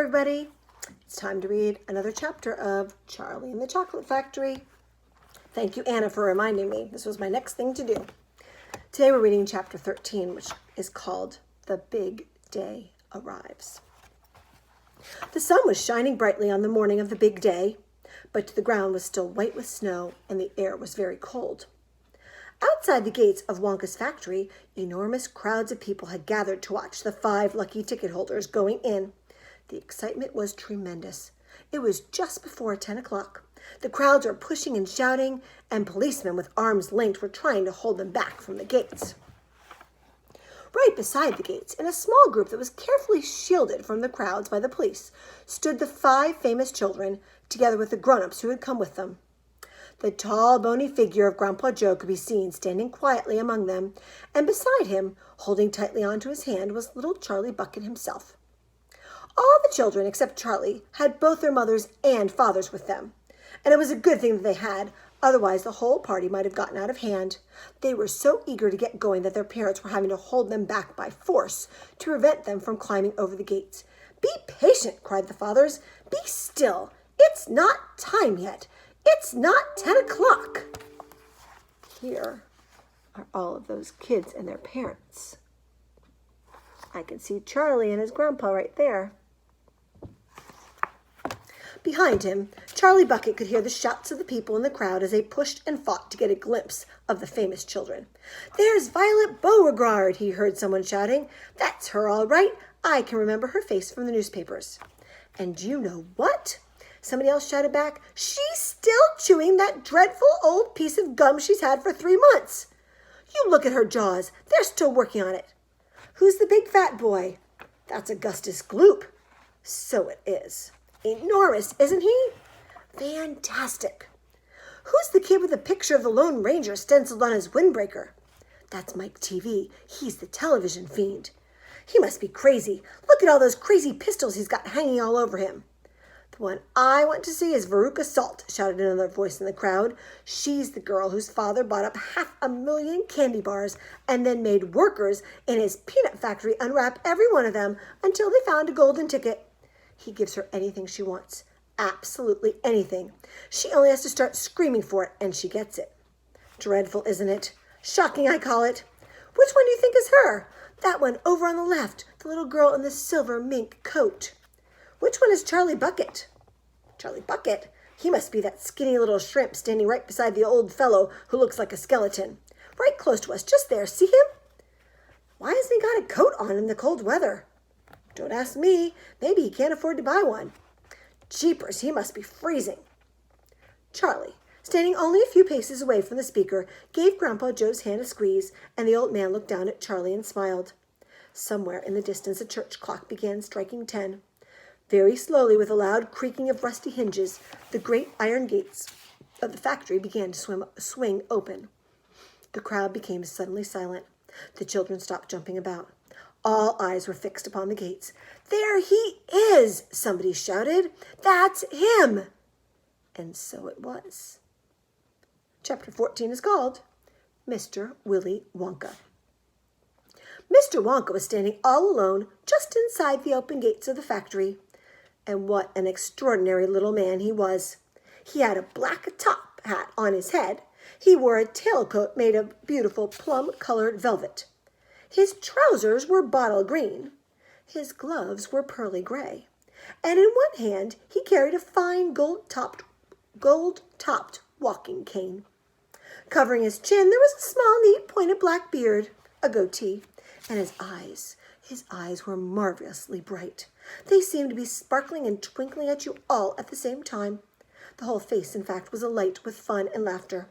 everybody. It's time to read another chapter of Charlie and the Chocolate Factory. Thank you, Anna, for reminding me. This was my next thing to do. Today we're reading chapter 13, which is called The Big Day Arrives. The sun was shining brightly on the morning of the big day, but the ground was still white with snow and the air was very cold. Outside the gates of Wonka's factory, enormous crowds of people had gathered to watch the 5 lucky ticket holders going in. The excitement was tremendous. It was just before 10 o'clock. The crowds were pushing and shouting, and policemen with arms linked were trying to hold them back from the gates. Right beside the gates, in a small group that was carefully shielded from the crowds by the police, stood the 5 famous children, together with the grown-ups who had come with them. The tall, bony figure of Grandpa Joe could be seen standing quietly among them, and beside him, holding tightly onto his hand, was little Charlie Bucket himself. All the children, except Charlie, had both their mothers and fathers with them, and it was a good thing that they had, otherwise the whole party might have gotten out of hand. They were so eager to get going that their parents were having to hold them back by force to prevent them from climbing over the gates. "Be patient," cried the fathers. "Be still. It's not time yet. It's not 10 o'clock. Here are all of those kids and their parents. I can see Charlie and his grandpa right there. Behind him, Charlie Bucket could hear the shouts of the people in the crowd as they pushed and fought to get a glimpse of the famous children. "There's Violet Beauregard," he heard someone shouting. "That's her all right. I can remember her face from the newspapers." "And you know what?" somebody else shouted back. "She's still chewing that dreadful old piece of gum she's had for 3 months. You look at her jaws. They're still working on it." "Who's the big fat boy?" "That's Augustus Gloop." "So it is. Enormous, isn't he?" "Fantastic." "Who's the kid with the picture of the Lone Ranger stenciled on his windbreaker?" "That's Mike TV. He's the television fiend." "He must be crazy. Look at all those crazy pistols he's got hanging all over him." "The one I want to see is Veruca Salt," shouted another voice in the crowd. "She's the girl whose father bought up 500,000 candy bars and then made workers in his peanut factory unwrap every one of them until they found a golden ticket. He gives her anything she wants, absolutely anything. She only has to start screaming for it, and she gets it. Dreadful, isn't it? Shocking, I call it. Which one do you think is her? That one over on the left, the little girl in the silver mink coat. Which one is Charlie Bucket?" "Charlie Bucket? He must be that skinny little shrimp standing right beside the old fellow who looks like a skeleton. Right close to us, just there. See him? Why hasn't he got a coat on in the cold weather?" "Don't ask me. Maybe he can't afford to buy one." "Jeepers, he must be freezing." Charlie, standing only a few paces away from the speaker, gave Grandpa Joe's hand a squeeze, and the old man looked down at Charlie and smiled. Somewhere in the distance a church clock began striking 10. Very slowly, with a loud creaking of rusty hinges, the great iron gates of the factory began to swing open. The crowd became suddenly silent. The children stopped jumping about. All eyes were fixed upon the gates. "There he is!" somebody shouted. "That's him!" And so it was. Chapter 14 is called Mr. Willy Wonka. Mr. Wonka was standing all alone just inside the open gates of the factory. And what an extraordinary little man he was. He had a black top hat on his head. He wore a tailcoat made of beautiful plum-colored velvet. His trousers were bottle green. His gloves were pearly gray. And in one hand he carried a fine gold-topped walking cane. Covering his chin there was a small, neat, pointed black beard, a goatee, and his eyes were marvelously bright. They seemed to be sparkling and twinkling at you all at the same time. The whole face, in fact, was alight with fun and laughter.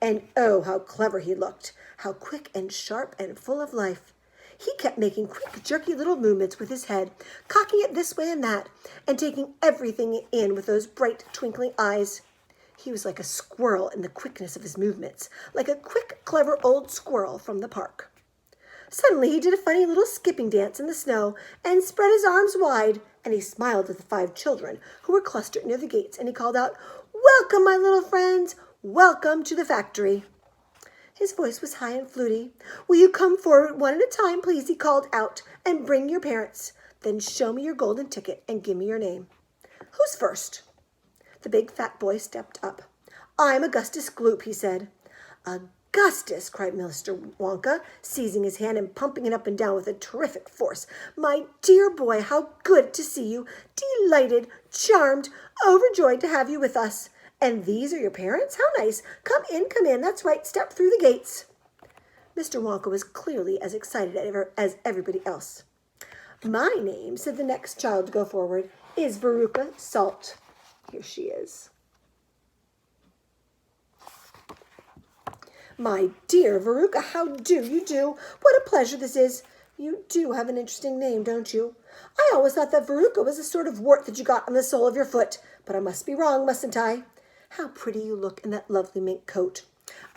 And oh, how clever he looked, how quick and sharp and full of life. He kept making quick, jerky little movements with his head, cocking it this way and that, and taking everything in with those bright, twinkling eyes. He was like a squirrel in the quickness of his movements, like a quick, clever old squirrel from the park. Suddenly he did a funny little skipping dance in the snow and spread his arms wide, and he smiled at the 5 children who were clustered near the gates, and he called out, "Welcome, my little friends! Welcome to the factory." His voice was high and fluty. "Will you come forward one at a time, please," he called out, "and bring your parents. Then show me your golden ticket and give me your name. Who's first? The big fat boy stepped up. I'm Augustus Gloop, he said. Augustus, cried Mr. Wonka, seizing his hand and pumping it up and down with a terrific force. My dear boy, how good to see you. Delighted, charmed, overjoyed to have you with us. And these are your parents? How nice. Come in, come in. That's right. Step through the gates. Mr. Wonka was clearly as excited as everybody else. My name, said the next child to go forward, is Veruca Salt. Here she is. My dear Veruca, how do you do? What a pleasure this is. You do have an interesting name, don't you? I always thought that Veruca was a sort of wart that you got on the sole of your foot, but I must be wrong, mustn't I? How pretty you look in that lovely mink coat.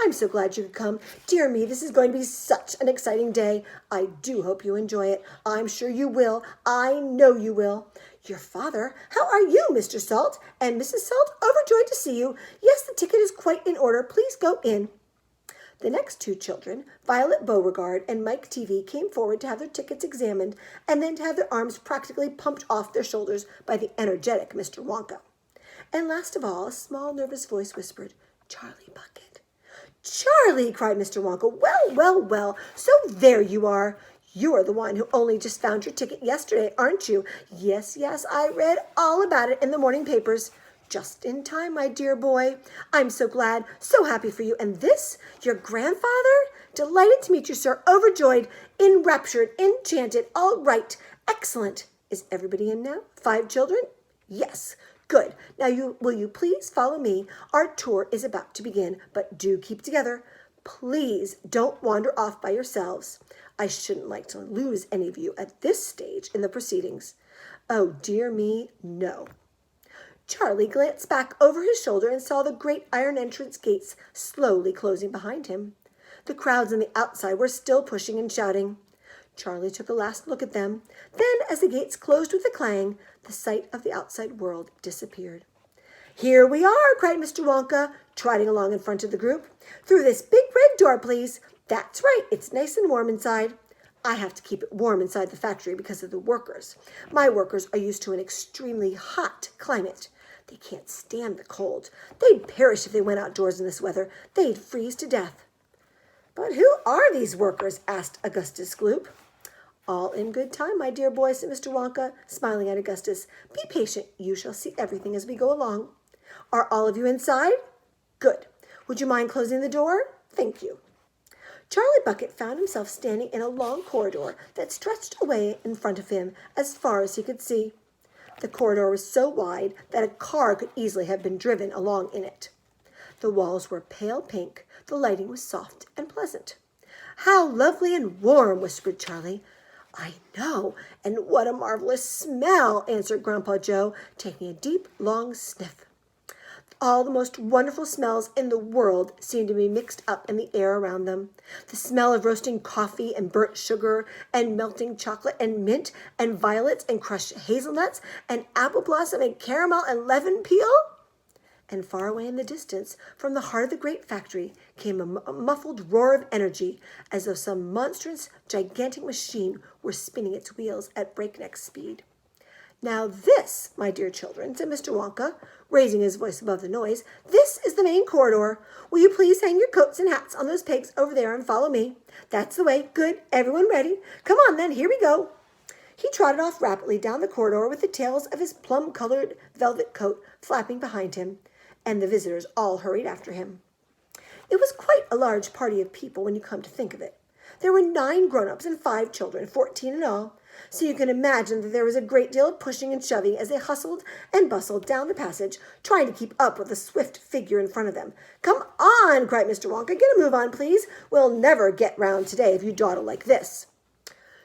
I'm so glad you could come. Dear me, this is going to be such an exciting day. I do hope you enjoy it. I'm sure you will. I know you will. Your father? How are you, Mr. Salt? And Mrs. Salt? Overjoyed to see you. Yes, the ticket is quite in order. Please go in. The next two children, Violet Beauregard and Mike TV, came forward to have their tickets examined and then to have their arms practically pumped off their shoulders by the energetic Mr. Wonka. And last of all, a small, nervous voice whispered, Charlie Bucket. Charlie, cried Mr. Wonka. Well, well, well, so there you are. You're the one who only just found your ticket yesterday, aren't you? Yes, yes, I read all about it in the morning papers. Just in time, my dear boy. I'm so glad, so happy for you. And this, your grandfather? Delighted to meet you, sir. Overjoyed, enraptured, enchanted. All right. Excellent. Is everybody in now? 5 children? Yes. Good. Now will you please follow me? Our tour is about to begin, but do keep together. Please don't wander off by yourselves. I shouldn't like to lose any of you at this stage in the proceedings. Oh, dear me, no. Charlie glanced back over his shoulder and saw the great iron entrance gates slowly closing behind him. The crowds on the outside were still pushing and shouting. Charlie took a last look at them. Then, as the gates closed with a clang, the sight of the outside world disappeared. Here we are, cried Mr. Wonka, trotting along in front of the group. Through this big red door, please. That's right, it's nice and warm inside. I have to keep it warm inside the factory because of the workers. My workers are used to an extremely hot climate. They can't stand the cold. They'd perish if they went outdoors in this weather. They'd freeze to death. But who are these workers? Asked Augustus Gloop. All in good time, my dear boy, said Mr. Wonka, smiling at Augustus. Be patient. You shall see everything as we go along. Are all of you inside? Good. Would you mind closing the door? Thank you. Charlie Bucket found himself standing in a long corridor that stretched away in front of him as far as he could see. The corridor was so wide that a car could easily have been driven along in it. The walls were pale pink. The lighting was soft and pleasant. How lovely and warm, whispered Charlie. I know, and what a marvelous smell, answered Grandpa Joe, taking a deep, long sniff. All the most wonderful smells in the world seemed to be mixed up in the air around them. The smell of roasting coffee and burnt sugar and melting chocolate and mint and violets and crushed hazelnuts and apple blossom and caramel and lemon peel. And far away in the distance, from the heart of the great factory, came a muffled roar of energy, as though some monstrous, gigantic machine were spinning its wheels at breakneck speed. Now this, my dear children, said Mr. Wonka, raising his voice above the noise, this is the main corridor. Will you please hang your coats and hats on those pegs over there and follow me? That's the way. Good. Everyone ready? Come on then, here we go. He trotted off rapidly down the corridor with the tails of his plum-colored velvet coat flapping behind him, and the visitors all hurried after him. It was quite a large party of people when you come to think of it. There were 9 grown-ups and 5 children, 14 in all, so you can imagine that there was a great deal of pushing and shoving as they hustled and bustled down the passage, trying to keep up with the swift figure in front of them. Come on, cried Mr. Wonka. Get a move on, please. We'll never get round today if you dawdle like this.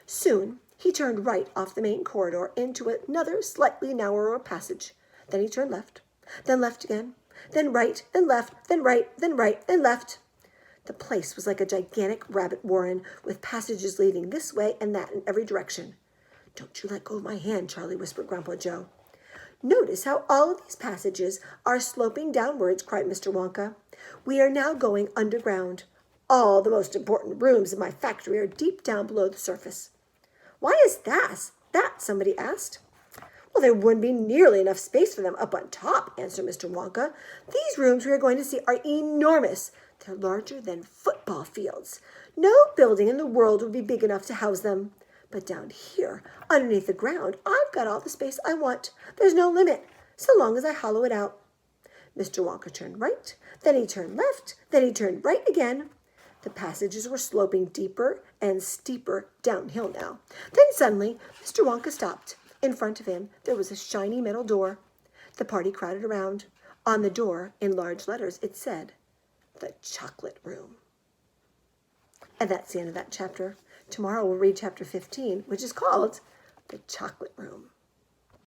Soon he turned right off the main corridor into another slightly narrower passage. Then he turned left, then left again, then right, then left, then right, then right, then left. The place was like a gigantic rabbit warren, with passages leading this way and that in every direction. Don't you let go of my hand, Charlie, whispered Grandpa Joe. Notice how all of these passages are sloping downwards, cried Mr. Wonka. We are now going underground. All the most important rooms in my factory are deep down below the surface. Why is that? that?" somebody asked. "Well, there wouldn't be nearly enough space for them up on top," answered Mr. Wonka. "These rooms we are going to see are enormous. They're larger than football fields. No building in the world would be big enough to house them. But down here, underneath the ground, I've got all the space I want. There's no limit, so long as I hollow it out." Mr. Wonka turned right, then he turned left, then he turned right again. The passages were sloping deeper and steeper downhill now. Then suddenly, Mr. Wonka stopped. In front of him, there was a shiny metal door. The party crowded around. On the door, in large letters, it said, "The Chocolate Room." And that's the end of that chapter. Tomorrow we'll read chapter 15, which is called The Chocolate Room.